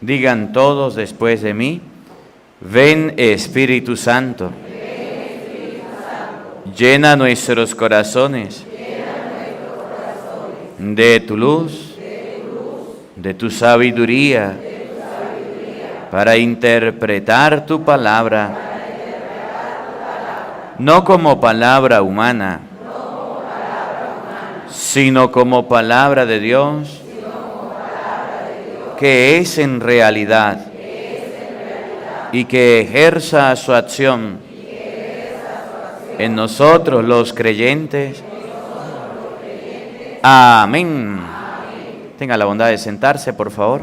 Digan todos después de mí, ven Espíritu Santo. Llena nuestros corazones de tu luz, de tu sabiduría, para interpretar tu palabra, no como palabra humana, sino como palabra de Dios, que es en realidad y que ejerza su acción en nosotros los creyentes. Amén. Tenga la bondad de sentarse, por favor.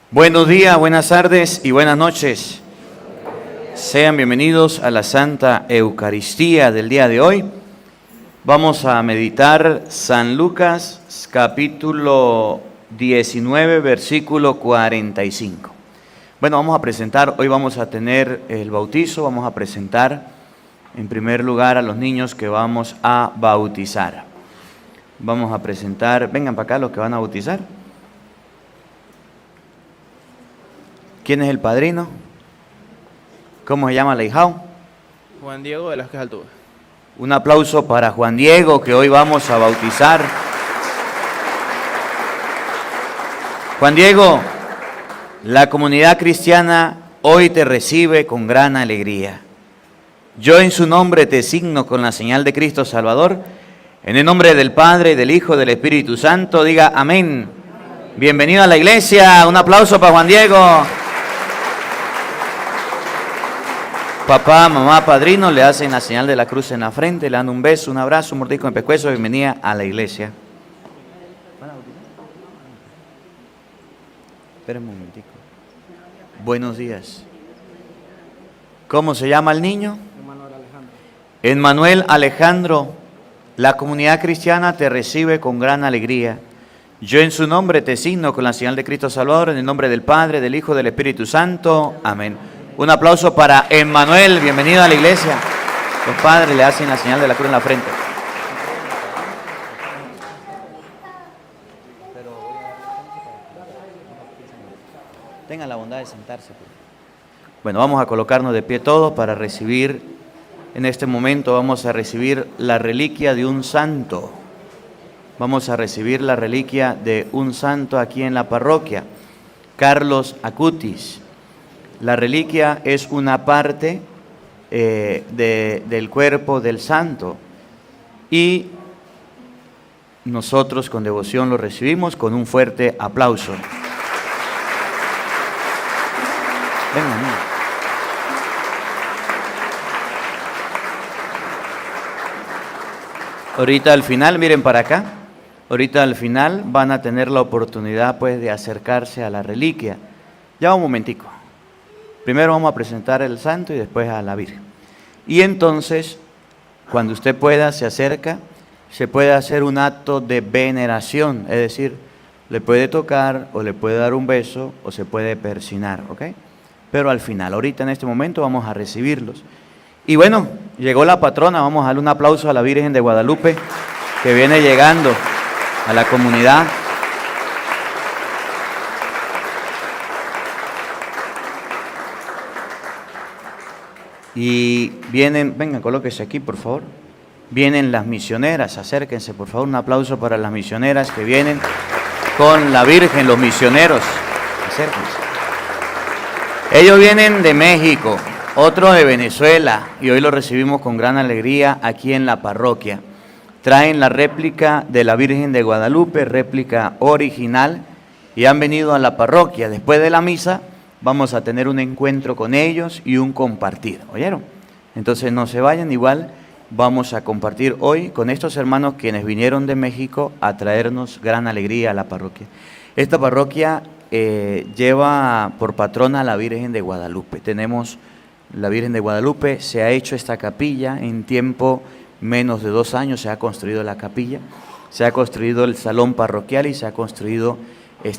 Buenos días, buenas tardes y buenas noches. Sean bienvenidos a la Santa Eucaristía del día de hoy. Vamos a meditar San Lucas capítulo 19, versículo 45. Bueno, vamos a presentar, hoy vamos a tener el bautizo, vamos a presentar en primer lugar a los niños que vamos a bautizar. Vamos a presentar, vengan para acá los que van a bautizar. ¿Quién es el padrino? ¿Cómo se llama el ahijado? Juan Diego Velázquez Altuve. Un aplauso para Juan Diego, que hoy vamos a bautizar. Juan Diego, la comunidad cristiana hoy te recibe con gran alegría. Yo en su nombre te signo con la señal de Cristo Salvador, en el nombre del Padre, del Hijo, del Espíritu Santo. Diga amén. Bienvenido a la iglesia. Un aplauso para Juan Diego. Papá, mamá, padrino, le hacen la señal de la cruz en la frente, le dan un beso, un abrazo, un mordisco en el pescuezo. Bienvenida a la iglesia. Espera un momentico. Buenos días. ¿Cómo se llama el niño? Emmanuel Alejandro. Emmanuel Alejandro, la comunidad cristiana te recibe con gran alegría. Yo en su nombre te signo con la señal de Cristo Salvador, en el nombre del Padre, del Hijo, del Espíritu Santo. Amén. Un aplauso para Emmanuel, bienvenido a la iglesia. Los padres le hacen la señal de la cruz en la frente. Tengan la bondad de sentarse. Bueno, vamos a colocarnos de pie todos para recibir, en este momento vamos a recibir la reliquia de un santo. Vamos a recibir la reliquia de un santo aquí en la parroquia, Carlos Acutis. La reliquia es una parte del cuerpo del santo y nosotros con devoción lo recibimos con un fuerte aplauso. Venga, niña. Ahorita al final, miren para acá, ahorita al final van a tener la oportunidad pues de acercarse a la reliquia. Ya un momentico. Primero vamos a presentar al santo y después a la Virgen. Y entonces, cuando usted pueda, se acerca, se puede hacer un acto de veneración, es decir, le puede tocar o le puede dar un beso o se puede persignar, ¿ok? Pero al final, ahorita en este momento vamos a recibirlos. Y bueno, llegó la patrona, vamos a darle un aplauso a la Virgen de Guadalupe que viene llegando a la comunidad. Y vienen, vengan, colóquese aquí por favor. Vienen las misioneras, acérquense por favor, un aplauso para las misioneras que vienen con la Virgen, los misioneros, acérquense. Ellos vienen de México, otro de Venezuela, y hoy lo recibimos con gran alegría aquí en la parroquia. Traen la réplica de la Virgen de Guadalupe, réplica original, y han venido a la parroquia. Después de la misa vamos a tener un encuentro con ellos y un compartir, ¿oyeron? Entonces no se vayan, igual vamos a compartir hoy con estos hermanos quienes vinieron de México a traernos gran alegría a la parroquia. Esta parroquia lleva por patrona a la Virgen de Guadalupe. Tenemos la Virgen de Guadalupe, se ha hecho esta capilla en tiempo menos de 2 años, se ha construido la capilla, se ha construido el salón parroquial y se ha construido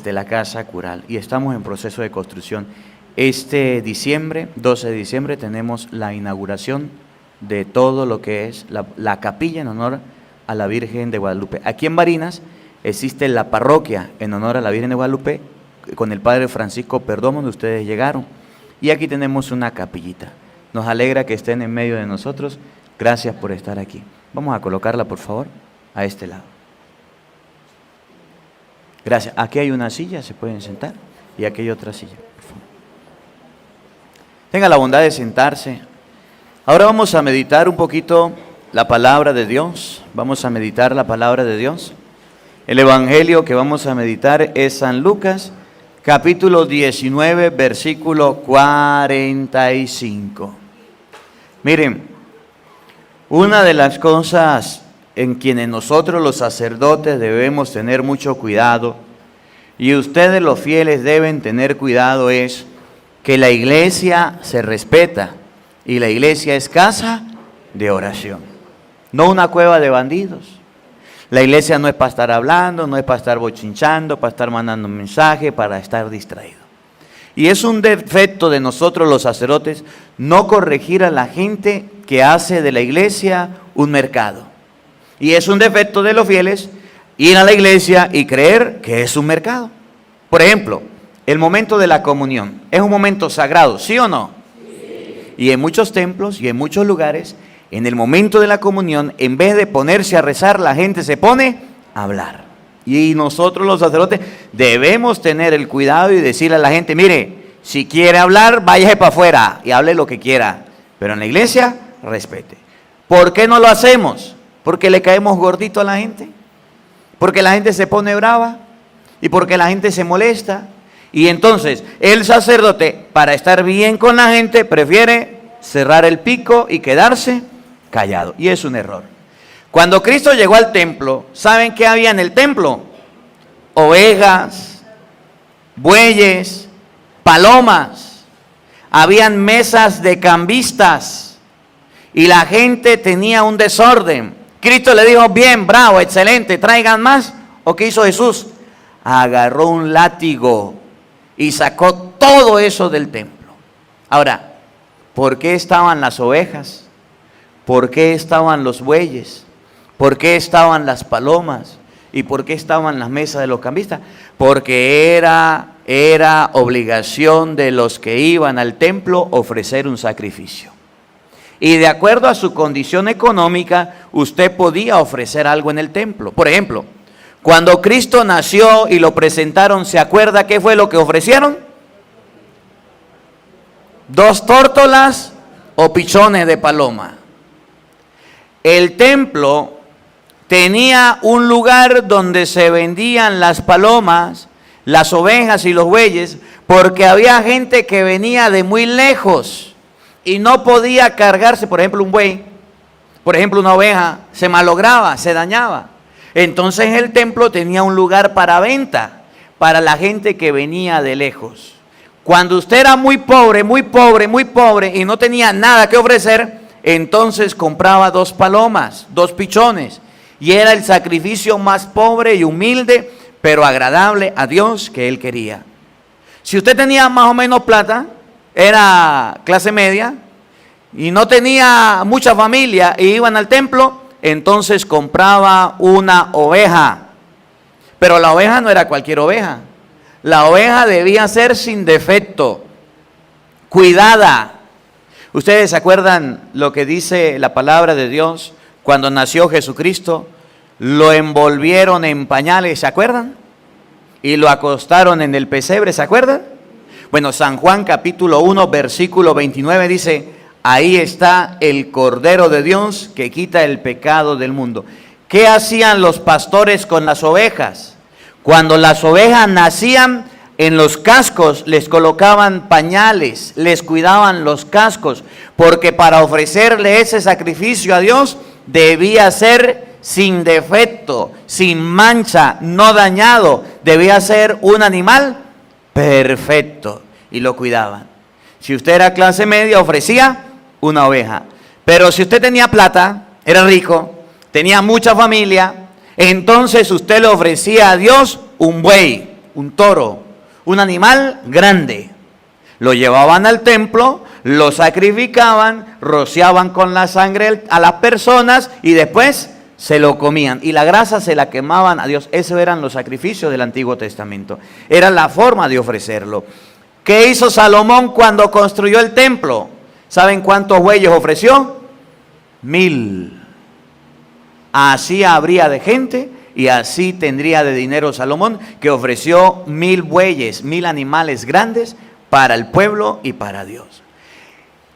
la casa cural y estamos en proceso de construcción. Este diciembre, 12 de diciembre, tenemos la inauguración de todo lo que es la capilla en honor a la Virgen de Guadalupe. Aquí en Barinas existe la parroquia en honor a la Virgen de Guadalupe, con el Padre Francisco Perdomo, donde ustedes llegaron. Y aquí tenemos una capillita. Nos alegra que estén en medio de nosotros. Gracias por estar aquí. Vamos a colocarla, por favor, a este lado. Gracias. Aquí hay una silla, se pueden sentar. Y aquí hay otra silla, por favor. Tenga la bondad de sentarse. Ahora vamos a meditar un poquito la palabra de Dios. Vamos a meditar la palabra de Dios. El evangelio que vamos a meditar es San Lucas, capítulo 19, versículo 45. Miren, una de las cosas en quienes nosotros los sacerdotes debemos tener mucho cuidado, y ustedes los fieles deben tener cuidado, es que la iglesia se respeta, y la iglesia es casa de oración, no una cueva de bandidos. La iglesia no es para estar hablando, no es para estar bochinchando, para estar mandando un mensaje, para estar distraído. Y es un defecto de nosotros los sacerdotes no corregir a la gente que hace de la iglesia un mercado. Y es un defecto de los fieles ir a la iglesia y creer que es un mercado. Por ejemplo, el momento de la comunión es un momento sagrado, ¿sí o no? Sí. Y en muchos templos y en muchos lugares, en el momento de la comunión, en vez de ponerse a rezar, la gente se pone a hablar. Y nosotros los sacerdotes debemos tener el cuidado y decirle a la gente, mire, si quiere hablar, váyase para afuera y hable lo que quiera. Pero en la iglesia, respete. ¿Por qué no lo hacemos? Porque le caemos gordito a la gente. Porque la gente se pone brava. Y porque la gente se molesta. Y entonces, el sacerdote, para estar bien con la gente, prefiere cerrar el pico y quedarse callado. Y es un error. Cuando Cristo llegó al templo, ¿saben qué había en el templo? Ovejas, bueyes, palomas. Habían mesas de cambistas. Y la gente tenía un desorden. Cristo le dijo, bien, bravo, excelente, traigan más. ¿O qué hizo Jesús? Agarró un látigo y sacó todo eso del templo. Ahora, ¿por qué estaban las ovejas? ¿Por qué estaban los bueyes? ¿Por qué estaban las palomas? ¿Y por qué estaban las mesas de los cambistas? Porque era obligación de los que iban al templo ofrecer un sacrificio. Y de acuerdo a su condición económica, usted podía ofrecer algo en el templo. Por ejemplo, cuando Cristo nació y lo presentaron, ¿se acuerda qué fue lo que ofrecieron? 2 tórtolas o pichones de paloma. El templo tenía un lugar donde se vendían las palomas, las ovejas y los bueyes, porque había gente que venía de muy lejos y no podía cargarse. Por ejemplo, un buey, por ejemplo, una oveja, se malograba, se dañaba. Entonces el templo tenía un lugar para venta, para la gente que venía de lejos. Cuando usted era muy pobre, muy pobre, muy pobre y no tenía nada que ofrecer, entonces compraba 2 palomas, 2 pichones. Y era el sacrificio más pobre y humilde, pero agradable a Dios que Él quería. Si usted tenía más o menos plata, era clase media, y no tenía mucha familia y iban al templo, entonces compraba una oveja. Pero la oveja no era cualquier oveja. La oveja debía ser sin defecto, cuidada. ¿Ustedes se acuerdan lo que dice la palabra de Dios? Cuando nació Jesucristo, lo envolvieron en pañales, ¿se acuerdan? Y lo acostaron en el pesebre, ¿se acuerdan? Bueno, San Juan capítulo 1, versículo 29 dice, ahí está el Cordero de Dios que quita el pecado del mundo. ¿Qué hacían los pastores con las ovejas? Cuando las ovejas nacían, en los cascos les colocaban pañales, les cuidaban los cascos, porque para ofrecerle ese sacrificio a Dios debía ser sin defecto, sin mancha, no dañado, debía ser un animal perfecto y lo cuidaban. Si usted era clase media, ofrecía una oveja, pero si usted tenía plata, era rico, tenía mucha familia, entonces usted le ofrecía a Dios un buey, un toro, un animal grande. Lo llevaban al templo, lo sacrificaban, rociaban con la sangre a las personas y después se lo comían y la grasa se la quemaban a Dios. Esos eran los sacrificios del Antiguo Testamento. Era la forma de ofrecerlo. ¿Qué hizo Salomón cuando construyó el templo? ¿Saben cuántos bueyes ofreció? 1000. Así habría de gente y así tendría de dinero Salomón, que ofreció 1000 bueyes, 1000 animales grandes para el pueblo y para Dios.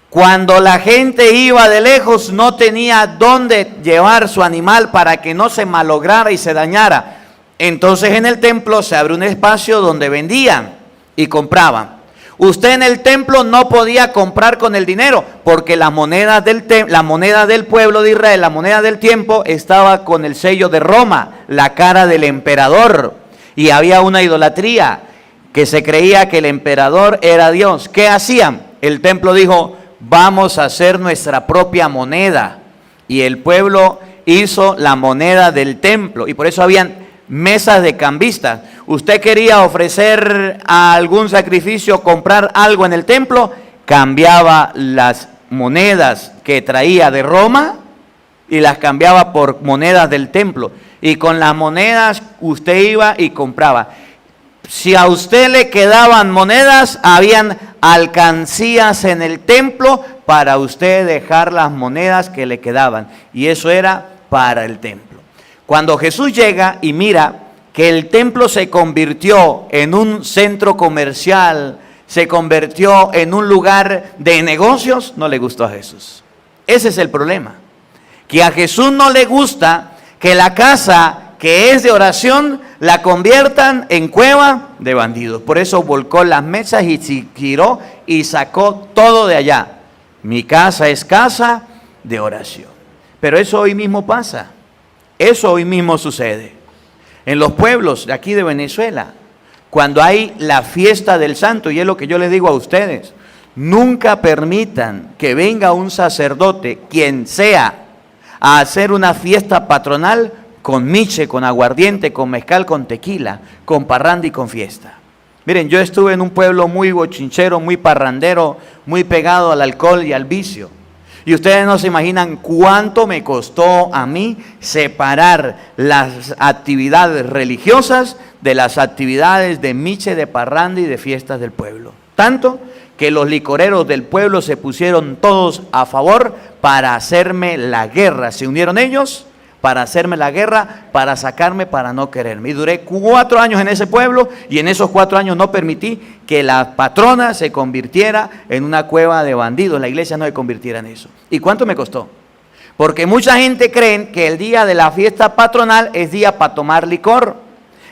Cuando la gente iba de lejos, no tenía dónde llevar su animal para que no se malograra y se dañara. Entonces en el templo se abrió un espacio donde vendían y compraban. Usted en el templo no podía comprar con el dinero, porque la moneda del pueblo de Israel, la moneda del tiempo, estaba con el sello de Roma, la cara del emperador. Y había una idolatría, que se creía que el emperador era Dios. ¿Qué hacían? El templo dijo: vamos a hacer nuestra propia moneda. Y el pueblo hizo la moneda del templo. Y por eso habían mesas de cambistas. Usted quería ofrecer algún sacrificio, comprar algo en el templo, cambiaba las monedas que traía de Roma y las cambiaba por monedas del templo. Y con las monedas usted iba y compraba. Si a usted le quedaban monedas, habían alcancías en el templo para usted dejar las monedas que le quedaban. Y eso era para el templo. Cuando Jesús llega y mira que el templo se convirtió en un centro comercial, se convirtió en un lugar de negocios, no le gustó a Jesús. Ese es el problema. Que a Jesús no le gusta que la casa que es de oración la conviertan en cueva de bandidos. Por eso volcó las mesas y se giró y sacó todo de allá. Mi casa es casa de oración. Pero eso hoy mismo pasa. Eso hoy mismo sucede. En los pueblos de aquí de Venezuela, cuando hay la fiesta del santo, y es lo que yo les digo a ustedes, nunca permitan que venga un sacerdote, quien sea, a hacer una fiesta patronal con miche, con aguardiente, con mezcal, con tequila, con parranda y con fiesta. Miren, yo estuve en un pueblo muy bochinchero, muy parrandero, muy pegado al alcohol y al vicio. Y ustedes no se imaginan cuánto me costó a mí separar las actividades religiosas de las actividades de miche, de parranda y de fiestas del pueblo. Tanto que los licoreros del pueblo se pusieron todos a favor para hacerme la guerra. Se unieron ellos para hacerme la guerra, para sacarme, para no quererme. Y duré 4 años en ese pueblo, y en esos 4 años no permití que la patrona se convirtiera en una cueva de bandidos. La iglesia no se convirtiera en eso. ¿Y cuánto me costó? Porque mucha gente cree que el día de la fiesta patronal es día para tomar licor,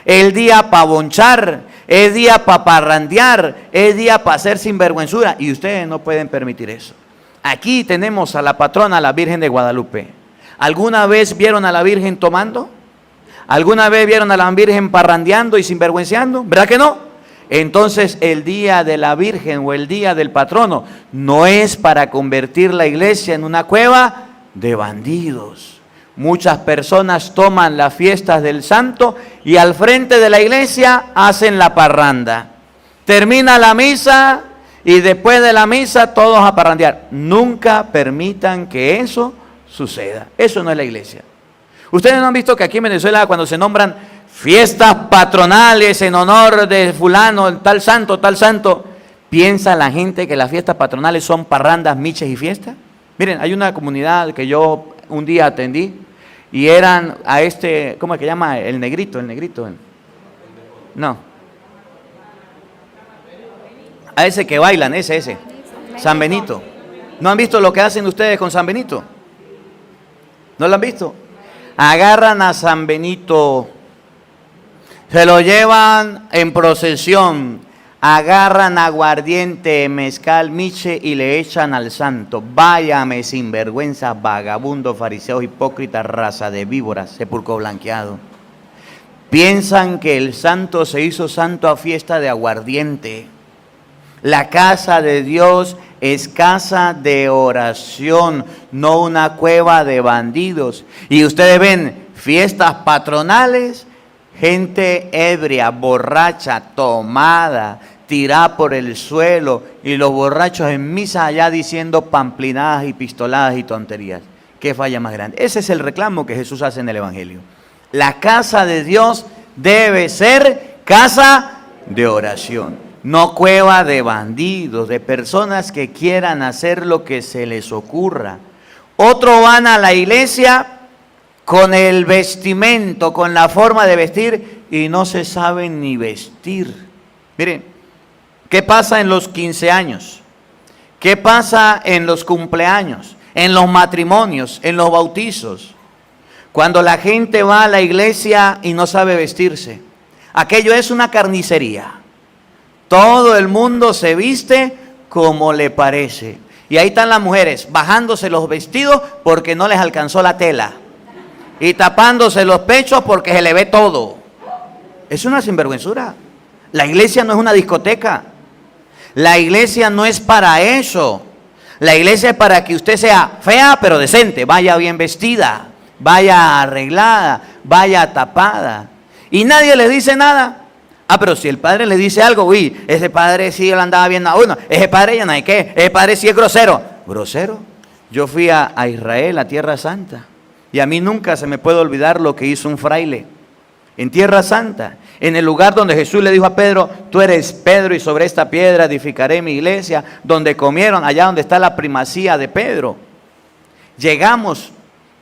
es día para bonchar, es día para parrandear, es día para hacer sinvergüenzura. Y ustedes no pueden permitir eso. Aquí tenemos a la patrona, la Virgen de Guadalupe. ¿Alguna vez vieron a la Virgen tomando? ¿Alguna vez vieron a la Virgen parrandeando y sinvergüenceando? ¿Verdad que no? Entonces el día de la Virgen o el día del patrono no es para convertir la iglesia en una cueva de bandidos. Muchas personas toman las fiestas del santo y al frente de la iglesia hacen la parranda. Termina la misa y después de la misa todos a parrandear. Nunca permitan que eso suceda. Eso no es la iglesia. Ustedes no han visto que aquí en Venezuela, cuando se nombran fiestas patronales en honor de fulano, tal santo, piensa la gente que las fiestas patronales son parrandas, miches y fiestas. Miren, hay una comunidad que yo un día atendí y eran a ¿cómo es que llama? El negrito. No. A ese que bailan, ese. San Benito. ¿No han visto lo que hacen ustedes con San Benito? ¿No lo han visto? Agarran a San Benito, se lo llevan en procesión, agarran aguardiente, mezcal, miche y le echan al santo. Váyame sinvergüenza, vagabundo, fariseos, hipócritas, raza de víboras, sepulcro blanqueado. Piensan que el santo se hizo santo a fiesta de aguardiente. La casa de Dios es casa de oración, no una cueva de bandidos. Y ustedes ven fiestas patronales, gente ebria, borracha, tomada, tirada por el suelo, y los borrachos en misa allá diciendo pamplinadas y pistoladas y tonterías. Qué falla más grande. Ese es el reclamo que Jesús hace en el Evangelio. La casa de Dios debe ser casa de oración, no cueva de bandidos, de personas que quieran hacer lo que se les ocurra. Otros van a la iglesia con el vestimento, con la forma de vestir y no se saben ni vestir. Miren, ¿qué pasa en los 15 años? ¿Qué pasa en los cumpleaños? En los matrimonios, en los bautizos. Cuando la gente va a la iglesia y no sabe vestirse. Aquello es una carnicería. Todo el mundo se viste como le parece. Y ahí están las mujeres bajándose los vestidos porque no les alcanzó la tela. Y tapándose los pechos porque se le ve todo. Es una sinvergüenzura. La iglesia no es una discoteca. La iglesia no es para eso. La iglesia es para que usted sea fea pero decente. Vaya bien vestida, vaya arreglada, vaya tapada. Y nadie le dice nada. Ah, pero si el padre le dice algo, uy, ese padre sí lo andaba viendo a uno. Ese padre ya no hay qué. Ese padre sí es grosero. ¿Grosero? Yo fui a Israel, a Tierra Santa. Y a mí nunca se me puede olvidar lo que hizo un fraile en Tierra Santa, en el lugar donde Jesús le dijo a Pedro, tú eres Pedro y sobre esta piedra edificaré mi iglesia, donde comieron, allá donde está la primacía de Pedro. Llegamos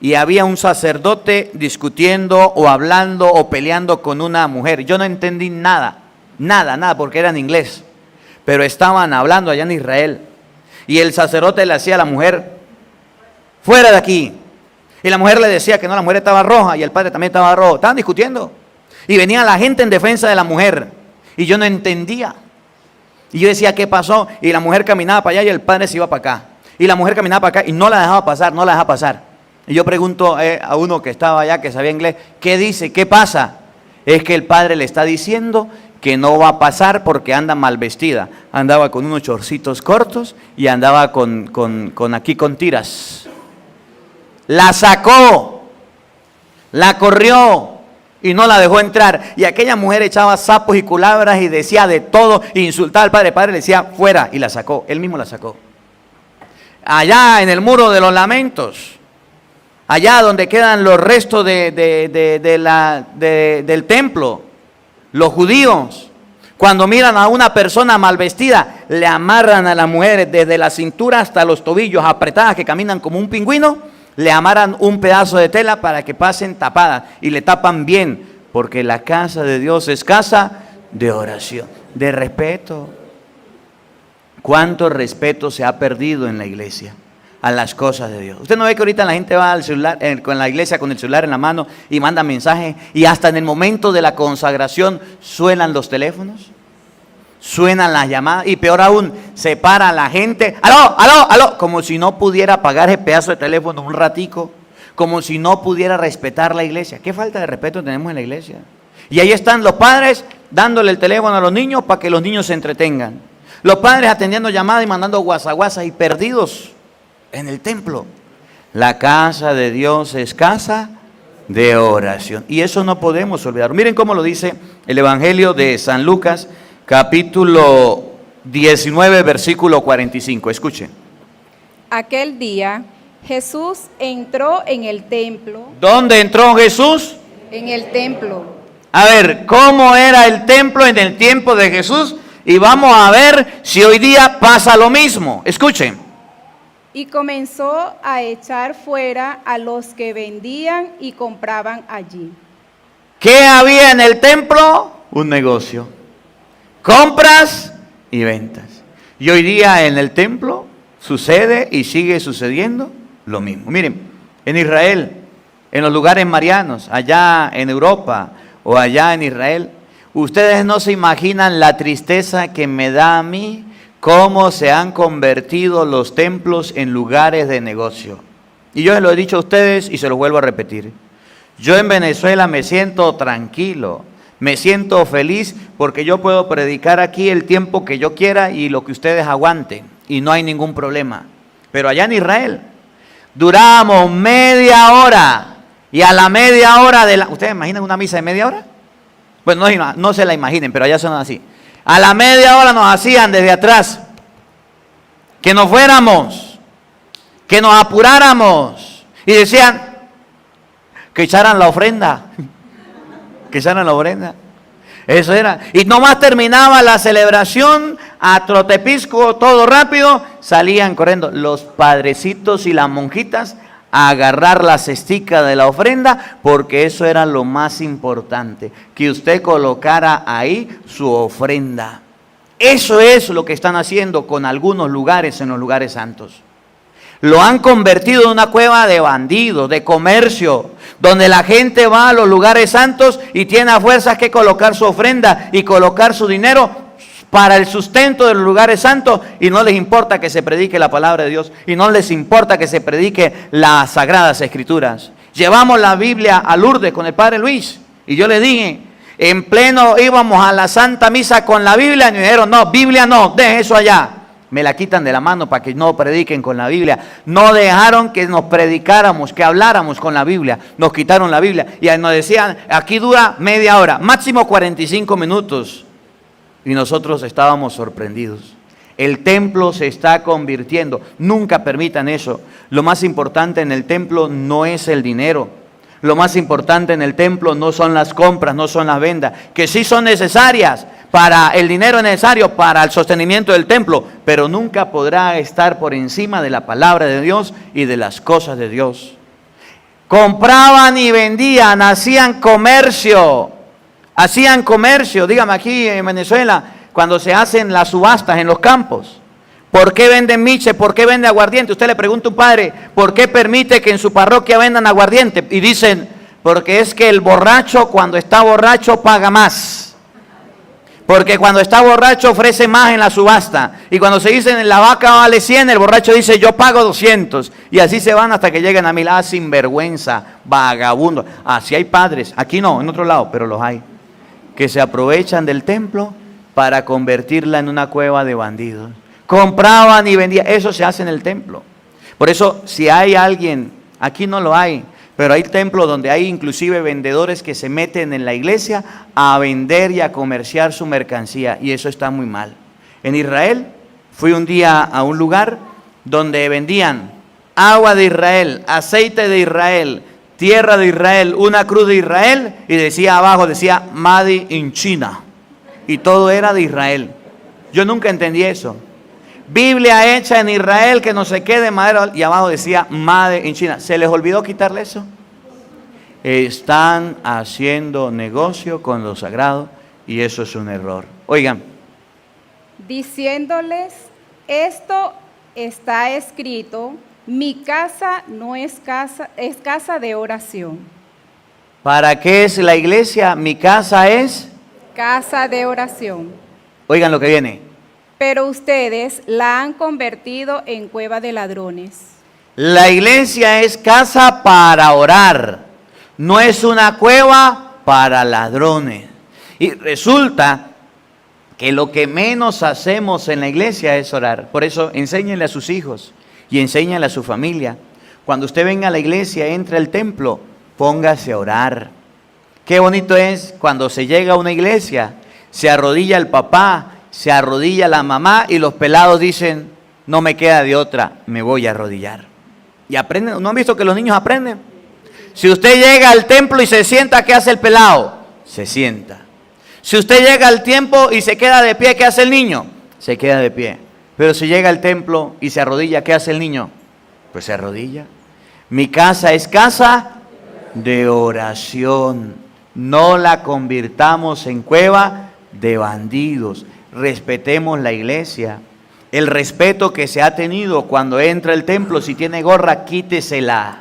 y había un sacerdote discutiendo o hablando o peleando con una mujer. Yo no entendí nada, porque era en inglés, pero estaban hablando allá en Israel. Y el sacerdote le decía a la mujer, fuera de aquí. Y la mujer le decía que no, la mujer estaba roja y el padre también estaba rojo. Estaban discutiendo. Y venía la gente en defensa de la mujer. Y yo no entendía. Y yo decía, ¿qué pasó? Y la mujer caminaba para allá y el padre se iba para acá. Y la mujer caminaba para acá y no la dejaba pasar, no la dejaba pasar. Y yo pregunto a uno que estaba allá, que sabía inglés, ¿qué dice? ¿Qué pasa? Es que el padre le está diciendo que no va a pasar porque anda mal vestida. Andaba con unos chorcitos cortos y andaba con tiras. La sacó, la corrió y no la dejó entrar. Y aquella mujer echaba sapos y culebras y decía de todo, e insultaba al padre. El padre le decía fuera y la sacó, él mismo la sacó. Allá en el muro de los lamentos, allá donde quedan los restos del templo, los judíos, cuando miran a una persona mal vestida, le amarran a la mujer desde la cintura hasta los tobillos, apretadas que caminan como un pingüino. Le amarran un pedazo de tela para que pasen tapadas y le tapan bien, porque la casa de Dios es casa de oración, de respeto. ¿Cuánto respeto se ha perdido en la iglesia a las cosas de Dios? Usted no ve que ahorita la gente va al celular, con la iglesia con el celular en la mano y manda mensajes y hasta en el momento de la consagración suenan los teléfonos. Suenan las llamadas y peor aún, se para la gente, aló, como si no pudiera pagar ese pedazo de teléfono un ratico, como si no pudiera respetar la iglesia. ¿Qué falta de respeto tenemos en la iglesia? Y ahí están los padres dándole el teléfono a los niños para que los niños se entretengan. Los padres atendiendo llamadas y mandando guasaguasas y perdidos en el templo. La casa de Dios es casa de oración. Y eso no podemos olvidar. Miren cómo lo dice el Evangelio de San Lucas, capítulo 19, versículo 45. Escuchen. Aquel día Jesús entró en el templo. ¿Dónde entró Jesús? En el templo. A ver, ¿cómo era el templo en el tiempo de Jesús? Y vamos a ver si hoy día pasa lo mismo. Escuchen. Y comenzó a echar fuera a los que vendían y compraban allí. ¿Qué había en el templo? Un negocio. Compras y ventas. Y hoy día en el templo sucede y sigue sucediendo lo mismo. Miren, en Israel, en los lugares marianos, allá en Europa o allá en Israel, ustedes no se imaginan la tristeza que me da a mí cómo se han convertido los templos en lugares de negocio. Y yo se lo he dicho a ustedes y se lo vuelvo a repetir. Yo en Venezuela me siento tranquilo. Me siento feliz porque yo puedo predicar aquí el tiempo que yo quiera y lo que ustedes aguanten y no hay ningún problema. Pero allá en Israel duramos media hora y a la media hora de la... ¿Ustedes imaginan una misa de media hora? Bueno, no se la imaginen, pero allá son así. A la media hora nos hacían desde atrás que nos fuéramos, que nos apuráramos, Y decían que echaran la ofrenda. Que echaran la ofrenda. Eso era. Y nomás terminaba la celebración, a trotepisco, todo rápido, salían corriendo los padrecitos y las monjitas a agarrar la cestica de la ofrenda, porque eso era lo más importante, que usted colocara ahí su ofrenda. Eso es lo que están haciendo con algunos lugares en los lugares santos. Lo han convertido en una cueva de bandidos, de comercio, donde la gente va a los lugares santos y tiene a fuerzas que colocar su ofrenda y colocar su dinero para el sustento de los lugares santos, y no les importa que se predique la palabra de Dios, y no les importa que se predique las sagradas escrituras. Llevamos la Biblia a Lourdes con el padre Luis, y yo le dije, en pleno íbamos a la Santa Misa con la Biblia, y me dijeron, no, Biblia no, deje eso allá. Me la quitan de la mano para que no prediquen con la Biblia. No dejaron que nos predicáramos, que habláramos con la Biblia. Nos quitaron la Biblia. Y nos decían, aquí dura media hora, máximo 45 minutos. Y nosotros estábamos sorprendidos. El templo se está convirtiendo. Nunca permitan eso. Lo más importante en el templo no es el dinero. Lo más importante en el templo no son las compras, no son las ventas, que sí son necesarias. Para el dinero es necesario para el sostenimiento del templo, pero nunca podrá estar por encima de la palabra de Dios y de las cosas de Dios. Compraban y vendían, hacían comercio. Dígame, aquí en Venezuela, cuando se hacen las subastas en los campos, ¿por qué venden miche? ¿Por qué venden aguardiente? Usted le pregunta a un padre, ¿por qué permite que en su parroquia vendan aguardiente? Y dicen, porque es que el borracho cuando está borracho paga más. Porque cuando está borracho ofrece más en la subasta. Y cuando se dice la vaca vale 100, el borracho dice yo pago 200. Y así se van hasta que lleguen a mi lado, sinvergüenza, vagabundo. Así hay padres, aquí no, en otro lado, pero los hay, que se aprovechan del templo para convertirla en una cueva de bandidos. Compraban y vendían, eso se hace en el templo. Por eso, si hay alguien, aquí no lo hay, pero hay templos donde hay inclusive vendedores que se meten en la iglesia a vender y a comerciar su mercancía, y eso está muy mal. En Israel, fui un día a un lugar donde vendían agua de Israel, aceite de Israel, tierra de Israel, una cruz de Israel, y decía abajo, decía Made in China, y todo era de Israel. Yo nunca entendí eso. Biblia hecha en Israel, que no se quede madera, y abajo decía Made in China. ¿Se les olvidó quitarle eso? Están haciendo negocio con lo sagrado, y eso es un error. Oigan. Diciéndoles, esto está escrito, mi casa no es casa, es casa de oración. ¿Para qué es la iglesia? Mi casa es casa de oración. Oigan lo que viene. Pero ustedes la han convertido en cueva de ladrones. La iglesia es casa para orar, no es una cueva para ladrones. Y resulta que lo que menos hacemos en la iglesia es orar. Por eso enséñenle a sus hijos y enséñenle a su familia. Cuando usted venga a la iglesia, entre al templo, póngase a orar. Qué bonito es cuando se llega a una iglesia, se arrodilla el papá, se arrodilla la mamá y los pelados dicen, no me queda de otra, me voy a arrodillar. Y aprenden. ¿No han visto que los niños aprenden? Si usted llega al templo y se sienta, ¿qué hace el pelado? Se sienta. Si usted llega al templo y se queda de pie, ¿qué hace el niño? Se queda de pie. Pero si llega al templo y se arrodilla, ¿qué hace el niño? Pues se arrodilla. Mi casa es casa de oración. No la convirtamos en cueva de bandidos. Respetemos la iglesia. El respeto que se ha tenido cuando entra al templo, si tiene gorra, quítesela.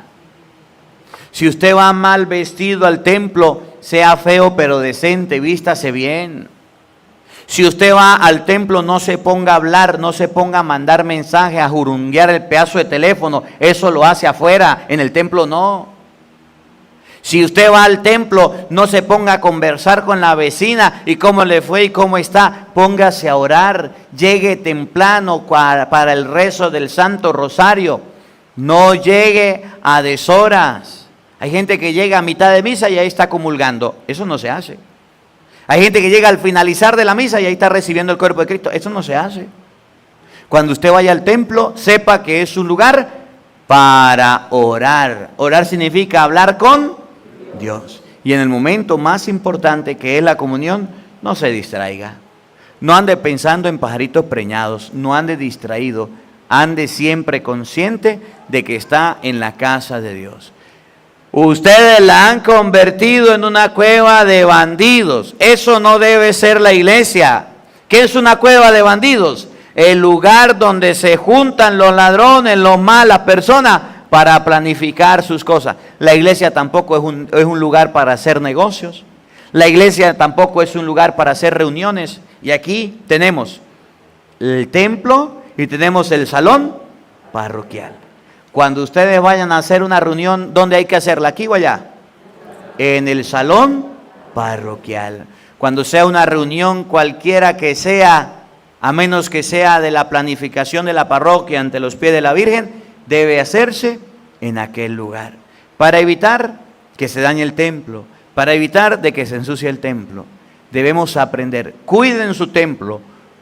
Si usted va mal vestido al templo, sea feo pero decente, vístase bien. Si usted va al templo, no se ponga a hablar, no se ponga a mandar mensajes, a jurunguear el pedazo de teléfono. Eso lo hace afuera, en el templo no. Si usted va al templo, no se ponga a conversar con la vecina y cómo le fue y cómo está. Póngase a orar, llegue temprano para el rezo del Santo Rosario. No llegue a deshoras. Hay gente que llega a mitad de misa y ahí está comulgando. Eso no se hace. Hay gente que llega al finalizar de la misa y ahí está recibiendo el cuerpo de Cristo. Eso no se hace. Cuando usted vaya al templo, sepa que es un lugar para orar. Orar significa hablar con Dios. Y en el momento más importante, que es la comunión, no se distraiga. No ande pensando en pajaritos preñados, no ande distraído, ande siempre consciente de que está en la casa de Dios. Ustedes la han convertido en una cueva de bandidos. Eso no debe ser la iglesia. ¿Qué es una cueva de bandidos? El lugar donde se juntan los ladrones, las malas personas, para planificar sus cosas. La iglesia tampoco es un lugar para hacer negocios. La iglesia tampoco es un lugar para hacer reuniones. Y aquí tenemos el templo y tenemos el salón parroquial. Cuando ustedes vayan a hacer una reunión, ¿dónde hay que hacerla? ¿Aquí o allá? En el salón parroquial. Cuando sea una reunión cualquiera que sea, a menos que sea de la planificación de la parroquia ante los pies de la Virgen, debe hacerse en aquel lugar. Para evitar que se dañe el templo, para evitar de que se ensucie el templo, debemos aprender. Cuiden su templo,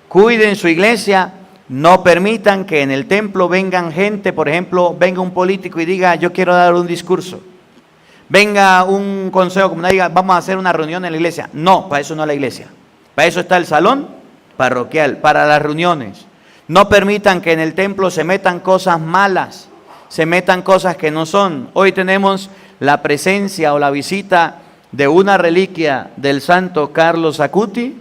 cuiden su iglesia. No permitan que en el templo vengan gente, por ejemplo, venga un político y diga, yo quiero dar un discurso. Venga un consejo comunal y diga, vamos a hacer una reunión en la iglesia. No, para eso no es la iglesia. Para eso está el salón parroquial, para las reuniones. No permitan que en el templo se metan cosas malas, se metan cosas que no son. Hoy tenemos la presencia o la visita de una reliquia del santo Carlos Acuti,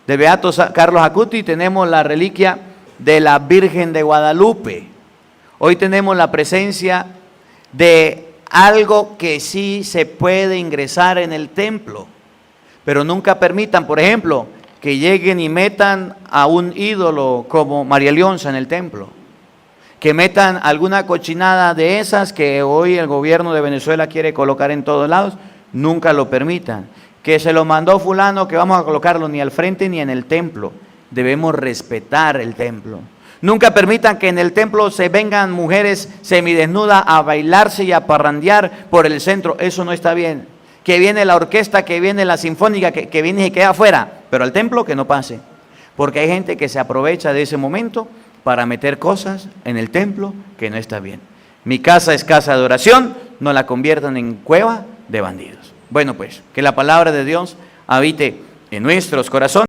de Beato Carlos Acuti. Tenemos la reliquia de la Virgen de Guadalupe. Hoy tenemos la presencia de algo que sí se puede ingresar en el templo, pero nunca permitan, por ejemplo, que lleguen y metan a un ídolo como María Leonza en el templo, que metan alguna cochinada de esas que hoy el gobierno de Venezuela quiere colocar en todos lados. Nunca lo permitan. Que se lo mandó fulano, que vamos a colocarlo ni al frente ni en el templo. Debemos respetar el templo. Nunca permitan que en el templo se vengan mujeres semidesnudas a bailarse y a parrandear por el centro. Eso no está bien. Que viene la orquesta, que viene la sinfónica, que viene y queda afuera. Pero al templo que no pase. Porque hay gente que se aprovecha de ese momento para meter cosas en el templo que no está bien. Mi casa es casa de oración, no la conviertan en cueva de bandidos. Bueno, pues, que la palabra de Dios habite en nuestros corazones.